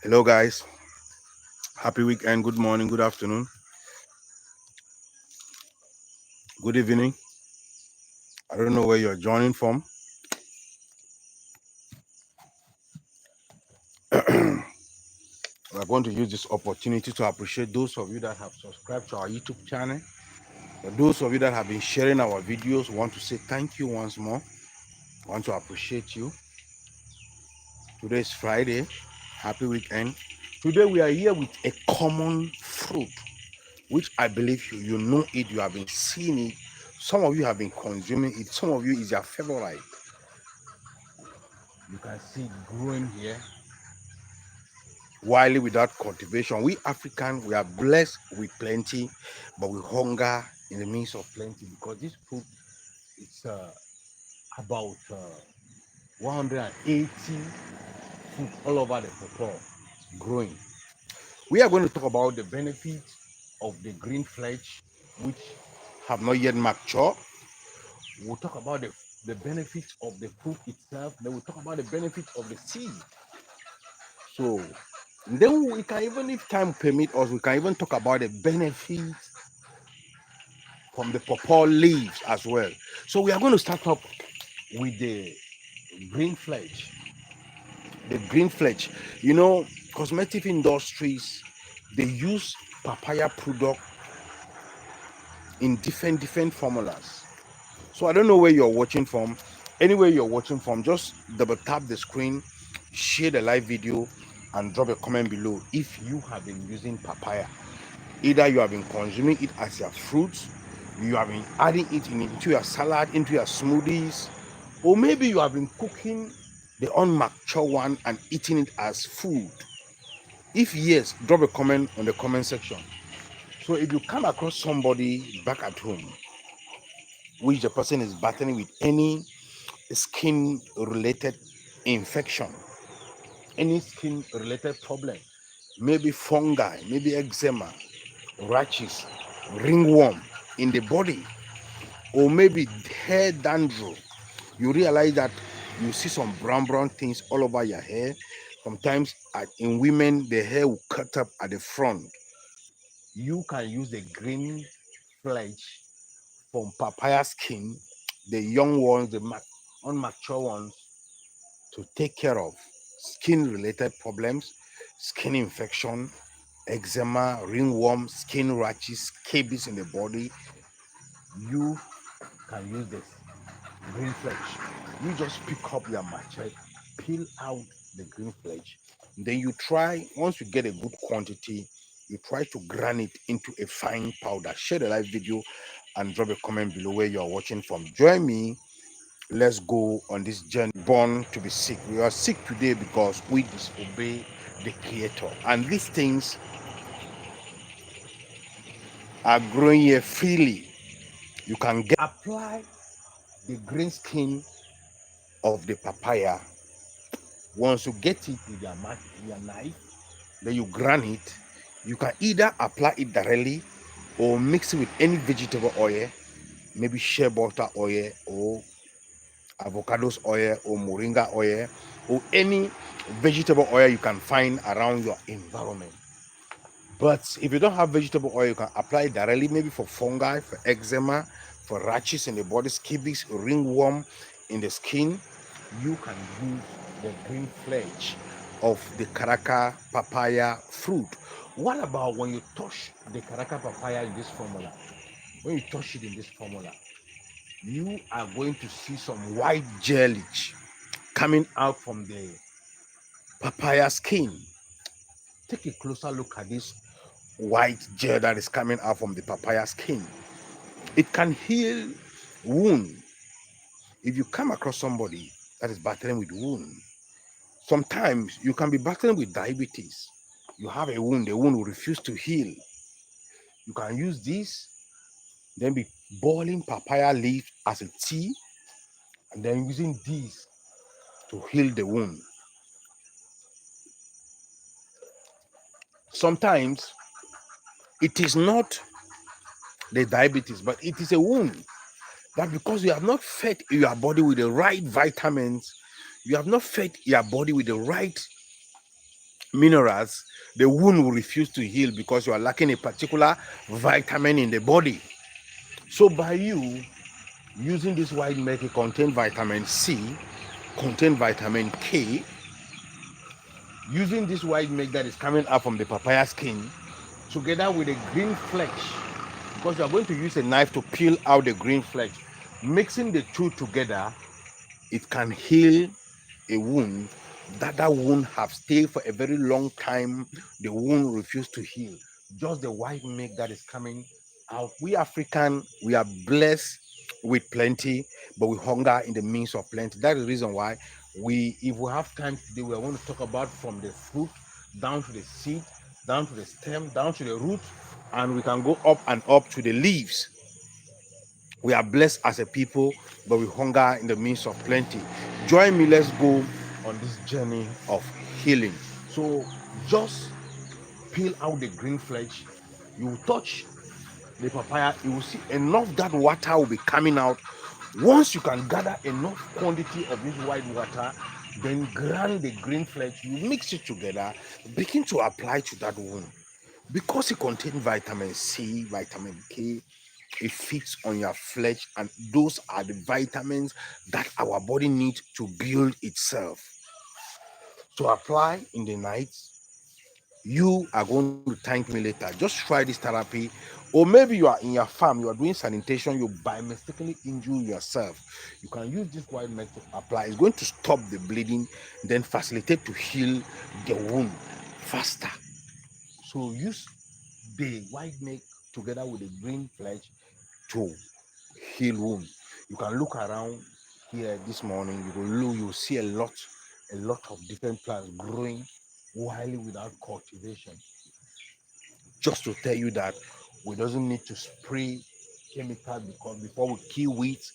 Hello, guys. Happy weekend. Good morning, good afternoon, good evening. I don't know where you're joining from. We're going to use this opportunity to appreciate those of you that have subscribed to our YouTube channel. For those of you that have been sharing our videos, we want to say thank you once more. I want to appreciate you. Today is Friday. Happy weekend. Today we are here with a common fruit, which I believe you know it, you have been seeing it. Some of you have been consuming it. Some of you is your favorite. You can see it growing here wildly without cultivation. We African, we are blessed with plenty, but we hunger in the midst of plenty because this food is about 180 food all over the purple growing. We are going to talk about the benefits of the green flesh, which have not yet matured. We'll talk about the benefits of the fruit itself. Then we'll talk about the benefits of the seed. So then we can even, if time permit us, we can even talk about the benefits from the pawpaw leaves as well. So we are going to start up with the green flesh. The green flesh. You know, cosmetic industries, they use papaya product in different formulas. So I don't know where you're watching from. Anywhere you're watching from, just double tap the screen, share the live video, and drop a comment below if you have been using papaya. Either you have been consuming it as your fruit, you have been adding it into your salad, into your smoothies, or maybe you have been cooking the unmature one and eating it as food. If yes, drop a comment on the comment section. So if you come across somebody back at home, which the person is battling with any skin related infection, any skin related problem, maybe fungi, maybe eczema, rashes, ringworm in the body, or maybe hair dandruff, you realize that you see some brown things all over your hair. Sometimes in women, the hair will cut up at the front. You can use the green flesh from papaya skin, the young ones, the unmature ones, to take care of skin related problems, skin infection, eczema, ringworm, skin rashes, scabies in the body. You can use this green flesh. You just pick up your machete, peel out the green flesh. Then you try, once you get a good quantity, you try to grind it into a fine powder. Share the live video and drop a comment below where you are watching from. Join me. Let's go on this journey. Born to be sick. We are sick today because we disobey the Creator. And these things are growing here freely. You can apply the green skin of the papaya. Once you get it with your knife, then you grind it. You can either apply it directly or mix it with any vegetable oil, maybe shea butter oil or avocados oil or moringa oil or any vegetable oil you can find around your environment. But if you don't have vegetable oil, you can apply it directly, maybe for fungi, for eczema, for rashes in the body, scabies, ringworm in the skin. You can use the green flesh of the Caraca papaya fruit. What about when you touch the Caraca papaya in this formula? When you touch it in this formula, you are going to see some white gelish coming out from the papaya skin. Take a closer look at this white gel that is coming out from the papaya skin. It can heal wound. If you come across somebody that is battling with wound, sometimes you can be battling with diabetes. You have a wound, the wound will refuse to heal. You can use this, then be boiling papaya leaf as a tea, and then using this to heal the wound. Sometimes it is not the diabetes, but it is a wound that because you have not fed your body with the right vitamins, you have not fed your body with the right minerals, the wound will refuse to heal because you are lacking a particular vitamin in the body. So by you using this white milk, it contains vitamin C, contain vitamin K. Using this white milk that is coming out from the papaya skin together with the green flesh, because you are going to use a knife to peel out the green flesh. Mixing the two together, it can heal a wound that wound have stayed for a very long time. The wound refused to heal. Just the white milk that is coming out. We African, we are blessed with plenty, but we hunger in the midst of plenty. That is the reason why if we have time today, we are going to talk about from the fruit down to the seed, down to the stem, down to the root, and we can go up and up to the leaves. We are blessed as a people, but we hunger in the midst of plenty. Join me, let's go on this journey of healing. So just peel out the green flesh. You will touch the papaya, you will see enough that water will be coming out. Once you can gather enough quantity of this white water, then grind the green flesh, you mix it together, begin to apply to that wound. Because it contains vitamin C, vitamin K, it feeds on your flesh, and those are the vitamins that our body needs to build itself. So apply in the night. You are going to thank me later. Just try this therapy. Or maybe you are in your farm, you are doing sanitation, you by mistakenly injure yourself. You can use this white milk to apply. It's going to stop the bleeding, then facilitate to heal the wound faster. So use the white milk together with the green flesh to heal wound. You can look around here this morning. You will see a lot of different plants growing wildly without cultivation. Just to tell you that we doesn't need to spray chemicals, because before we kill weeds,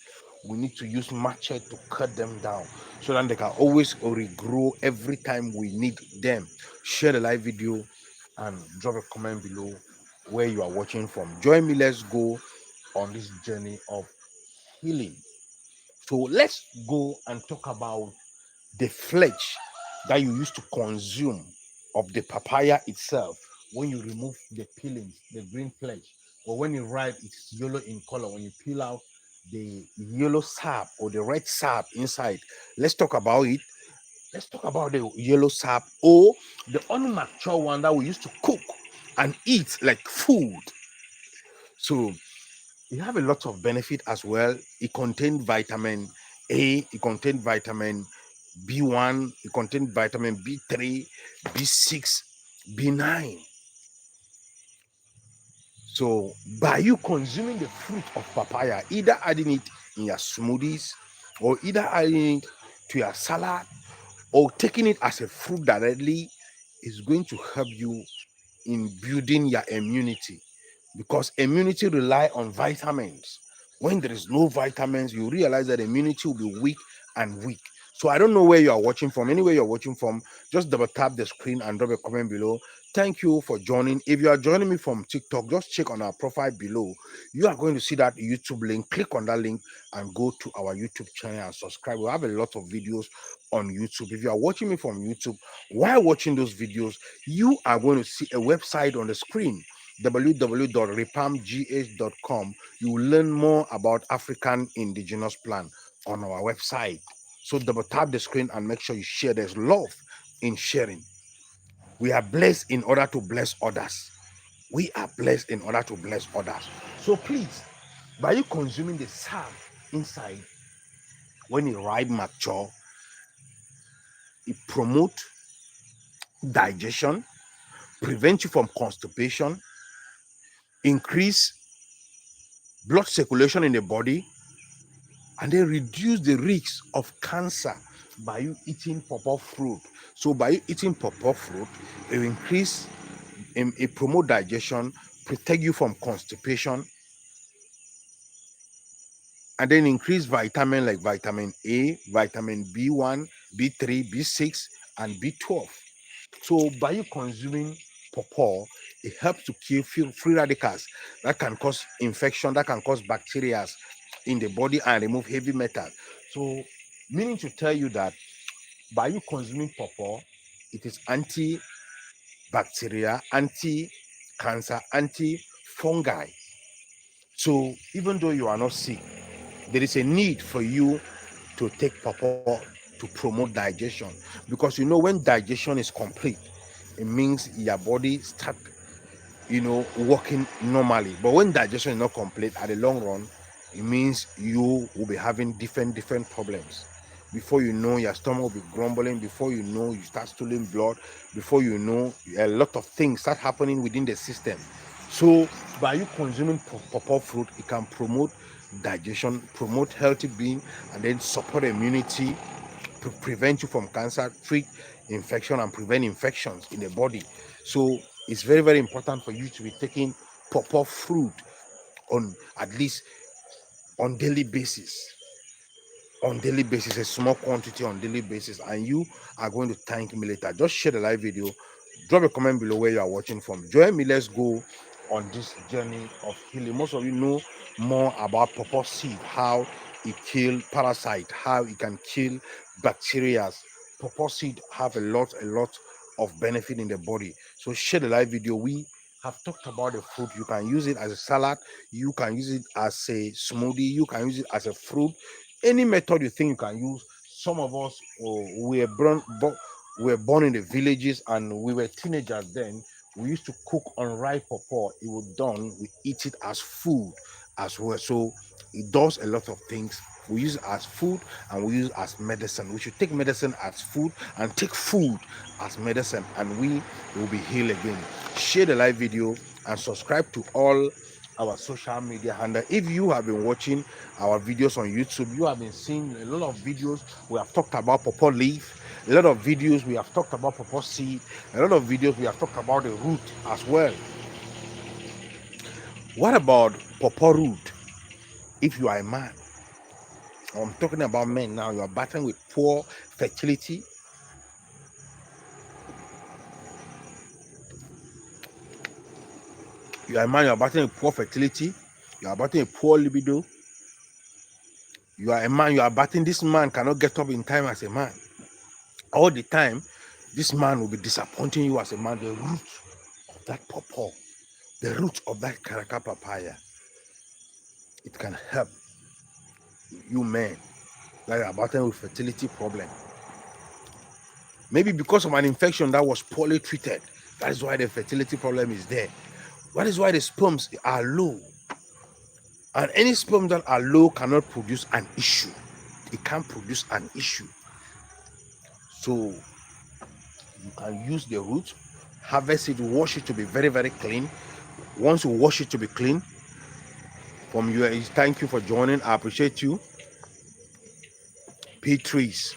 we need to use machete to cut them down so that they can always regrow every time we need them. Share the live video and drop a comment below where you are watching from. Join me, let's go on this journey of healing. So let's go and talk about the flesh that you used to consume of the papaya itself. When you remove the peelings, the green flesh, or when it ripe, it's yellow in color. When you peel out the yellow sap or the red sap inside, let's talk about it. Let's talk about the yellow sap or the unmature one that we used to cook and eat like food. So it have a lot of benefit as well. It contains vitamin A, it contains vitamin B1, it contains vitamin B3, B6, B9. So by you consuming the fruit of papaya, either adding it in your smoothies or either adding it to your salad or taking it as a fruit directly, is going to help you in building your immunity, because immunity rely on vitamins. When there is no vitamins, you realize that immunity will be weak and weak. So I don't know where you are watching from. Anywhere you're watching from, just double tap the screen and drop a comment below. Thank you for joining. If you are joining me from TikTok, just check on our profile below. You are going to see that YouTube link. Click on that link and go to our YouTube channel and subscribe. We have a lot of videos on YouTube. If you are watching me from YouTube, while watching those videos, you are going to see a website on the screen, www.repamgh.com. You will learn more about African indigenous plant on our website. So double tap the screen and make sure you share. There's love in sharing. We are blessed in order to bless others. We are blessed in order to bless others. So please, by you consuming the sap inside, when it ripe mature, it promote digestion, prevent you from constipation, increase blood circulation in the body, and then reduce the risk of cancer by you eating pawpaw fruit. So by you eating pawpaw fruit, it will increase, it promote digestion, protect you from constipation, and then increase vitamin like vitamin A, vitamin B1, B3, B6, and B12. So by you consuming pawpaw, it helps to kill free radicals that can cause infection, that can cause bacteria in the body and remove heavy metal. So meaning to tell you that by you consuming pawpaw, it is anti-cancer, bacteria, anti-cancer, anti-fungi. So even though you are not sick, there is a need for you to take pawpaw to promote digestion, because when digestion is complete, it means your body start working normally. But when digestion is not complete, at the long run, it means you will be having different problems. Before you know, your stomach will be grumbling. Before you know, you start stooling blood. Before you know, a lot of things start happening within the system. So by you consuming pawpaw fruit, it can promote digestion, promote healthy being, and then support immunity, prevent you from cancer, treat infection, and prevent infections in the body. So it's very important for you to be taking pawpaw fruit on at least on daily basis. On daily basis, a small quantity on daily basis, and you are going to thank me later. Just share the live video, drop a comment below where you are watching from. Join me, let's go on this journey of healing. Most of you know more about pawpaw seed, how it kills parasite, how it can kill bacteria. Pawpaw seed have a lot of benefit in the body. So share the live video. We have talked about the fruit. You can use it as a salad, you can use it as a smoothie, you can use it as a fruit, any method you think you can use. Some of us were born in the villages, and we were teenagers then. We used to cook unripe pawpaw. It was done, we eat it as food as well. So it does a lot of things. We use it as food, and we use it as medicine. We should take medicine as food and take food as medicine, and we will be healed again. Share the live video and subscribe to all our social media handle. If you have been watching our videos on YouTube, you have been seeing a lot of videos. We have talked about pawpaw leaf, a lot of videos we have talked about pawpaw seed, a lot of videos we have talked about the root as well. What about pawpaw root? If you are a man, I'm talking about men now, you are battling with poor fertility, you are a man, you are battling with poor fertility, you are battling with poor libido, you are a man, you are battling, this man cannot get up in time as a man. All the time, this man will be disappointing you as a man. The root of that pawpaw, the root of that karaka papaya, it can help you men that are battling with fertility problem. Maybe because of an infection that was poorly treated. That is why the fertility problem is there. That is why the sperms are low. And any sperms that are low cannot produce an issue. It can't produce an issue. So you can use the root, harvest it, wash it to be very clean. Once you wash it to be clean, from you, thank you for joining. I appreciate you. P3s,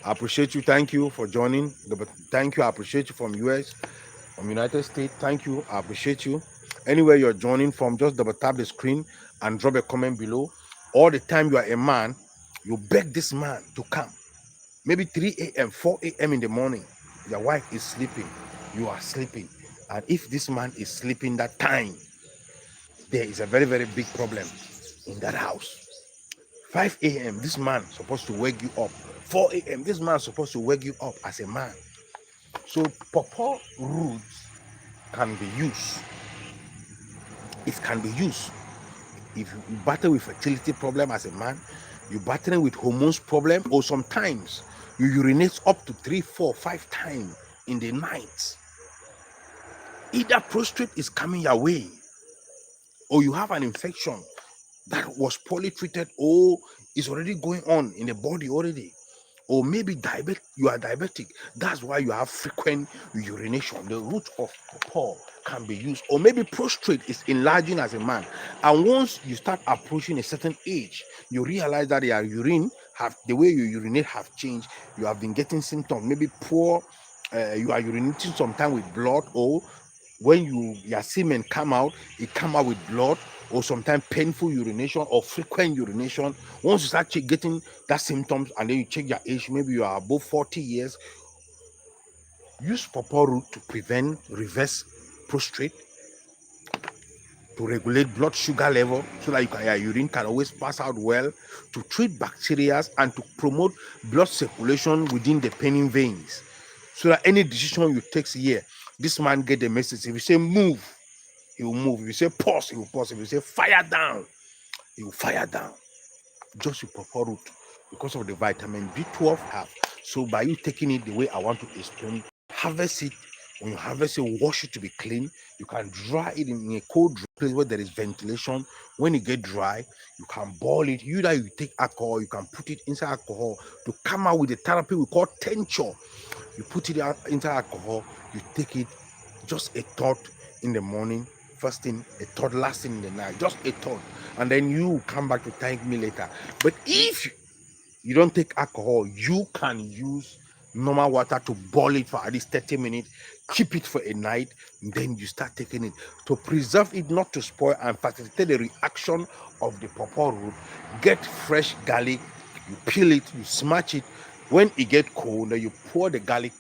I appreciate you. Thank you for joining. Thank you. I appreciate you from US, from United States. Thank you. I appreciate you. Anywhere you're joining from, just double tap the screen and drop a comment below. All the time you are a man, you beg this man to come. Maybe 3 a.m., 4 a.m. in the morning. Your wife is sleeping. You are sleeping. And if this man is sleeping that time, there is a very big problem in that house. 5 a.m., this man is supposed to wake you up. 4 a.m., this man is supposed to wake you up as a man. So pawpaw roots can be used. It can be used. If you battle with fertility problem as a man, you're battling with hormones problem, or sometimes you urinate up to 3, 4, 5 times in the night. Either prostate is coming your way, or you have an infection that was poorly treated, or is already going on in the body already, or maybe you are diabetic. That's why you have frequent urination. The root of pawpaw can be used. Or maybe prostate is enlarging as a man, and once you start approaching a certain age, you realize that your urine the way you urinate have changed. You have been getting symptoms, maybe poor, you are urinating sometimes with blood, or when your semen come out, it come out with blood, or sometimes painful urination or frequent urination. Once you start getting that symptoms, and then you check your age, maybe you are above 40 years, use pawpaw root to prevent reverse prostate, to regulate blood sugar level, so that your urine can always pass out well, to treat bacteria, and to promote blood circulation within the paining veins. so that any decision you take here, this man get the message. If you say move, he will move. If you say pause, he will pause. If you say fire down, he will fire down. Just with proper root, because of the vitamin B12 have. So by you taking it the way I want to explain, harvest it. When you harvest it, wash it to be clean. You can dry it in a cold place where there is ventilation. When it get dry, you can boil it. Either you take alcohol, you can put it inside alcohol to come out with the therapy we call tincture. You put it out into alcohol, you take it, just a thought in the morning, first thing, a thought last thing in the night, just a thought, and then you come back to thank me later. But if you don't take alcohol, you can use normal water to boil it for at least 30 minutes, keep it for a night, then you start taking it to preserve it, not to spoil and facilitate the reaction of the pawpaw root. Get fresh garlic, you peel it, you smash it. When it get cold, then you pour the garlic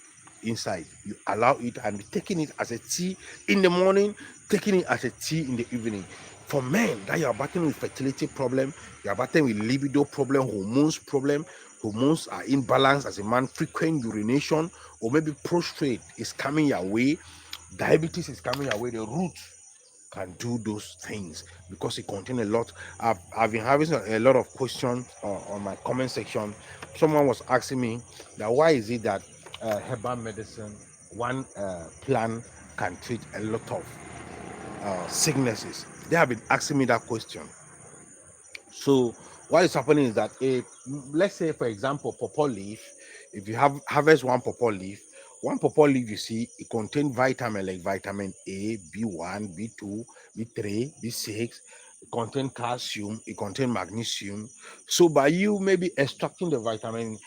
inside, you allow it, and taking it as a tea in the morning, taking it as a tea in the evening. For men that you are battling with fertility problem, you are battling with libido problem, hormones are imbalanced as a man, frequent urination, or maybe prostate is coming your way, diabetes is coming your way, the root can do those things because it contains a lot. I've been having a lot of questions on my comment section. Someone was asking me that why is it that herbal medicine, one plant can treat a lot of sicknesses. They have been asking me that question. So what is happening is that let's say for example pawpaw leaf, if you harvest one pawpaw leaf, you see it contains vitamin like vitamin A, B1, B2, B3, B6. It contains calcium, it contains magnesium. So by you maybe extracting the vitamin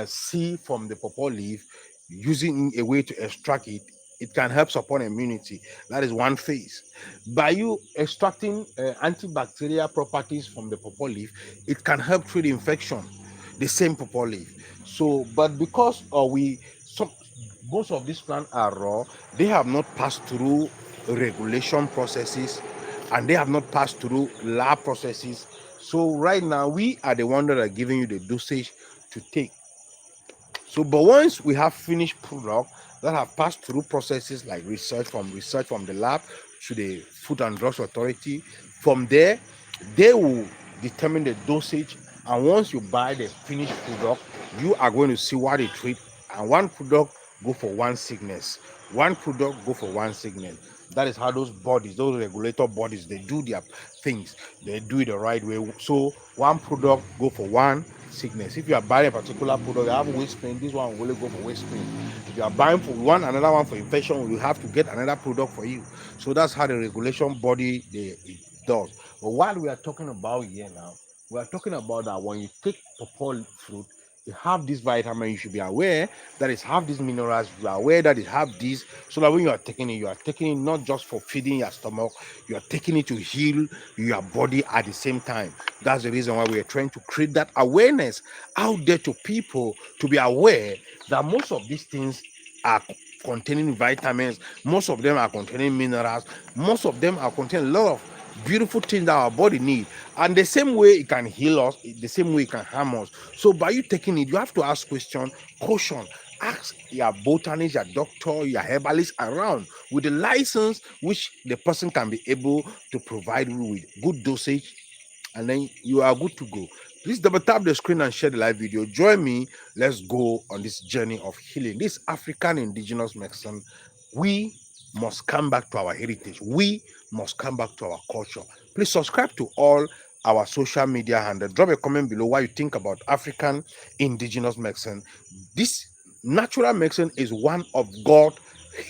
C from the pawpaw leaf, using a way to extract it, it can help support immunity. That is one phase. By you extracting antibacterial properties from the pawpaw leaf, it can help treat infection. The same pawpaw leaf. So, but because most of these plants are raw, they have not passed through regulation processes, and they have not passed through lab processes. So right now we are the ones that are giving you the dosage to take. So, but once we have finished product that have passed through processes like research from the lab to the Food and Drugs Authority, from there they will determine the dosage. And once you buy the finished product, you are going to see what it treats. And one product go for one sickness. One product go for one sickness. That is how those bodies, those regulator bodies, they do their things. They do it the right way. So one product go for one sickness. If you are buying a particular product, you have waist pain, this one will only go for waist pain. If you are buying for another one for infection, you have to get another product for you. So that's how the regulation body it does. But what we are talking about here now, we are talking about that when you take pawpaw fruit, you have this vitamin, you should be aware that it have these minerals, you are aware that it have this, so that when you are taking it not just for feeding your stomach, you are taking it to heal your body at the same time. That's the reason why we are trying to create that awareness out there to people, to be aware that most of these things are containing vitamins, most of them are containing minerals, most of them are containing a lot of beautiful things that our body need. And the same way it can heal us, the same way it can harm us. So by you taking it, you have to ask question, caution. Ask your botanist, your doctor, your herbalist around with the license which the person can be able to provide you with good dosage, and then you are good to go. Please double tap the screen and share the live video. Join me. Let's go on this journey of healing. This African indigenous medicine, we must come back to our heritage. We must come back to our culture. Please subscribe to all our social media handle. Drop a comment below what you think about African indigenous medicine. This natural medicine is one of God's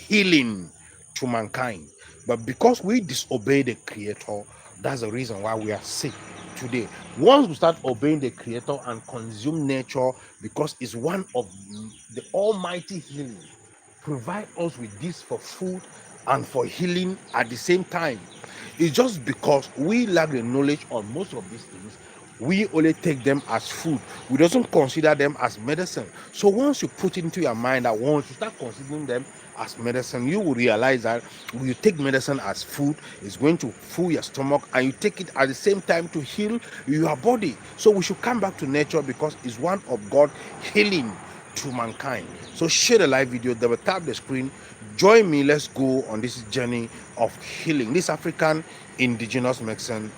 healing to mankind. But because we disobey the Creator, that's the reason why we are sick today. Once we start obeying the Creator and consume nature, because it's one of the almighty healing, provide us with this for food and for healing at the same time. It's just because we lack the knowledge on most of these things, we only take them as food. We don't consider them as medicine. So once you put into your mind that once you start considering them as medicine, you will realize that when you take medicine as food, it's going to fill your stomach, and you take it at the same time to heal your body. So we should come back to nature because it's one of God's healing to mankind. So share the live video, double tap the screen, join me, let's go on this journey of healing, this African indigenous medicine.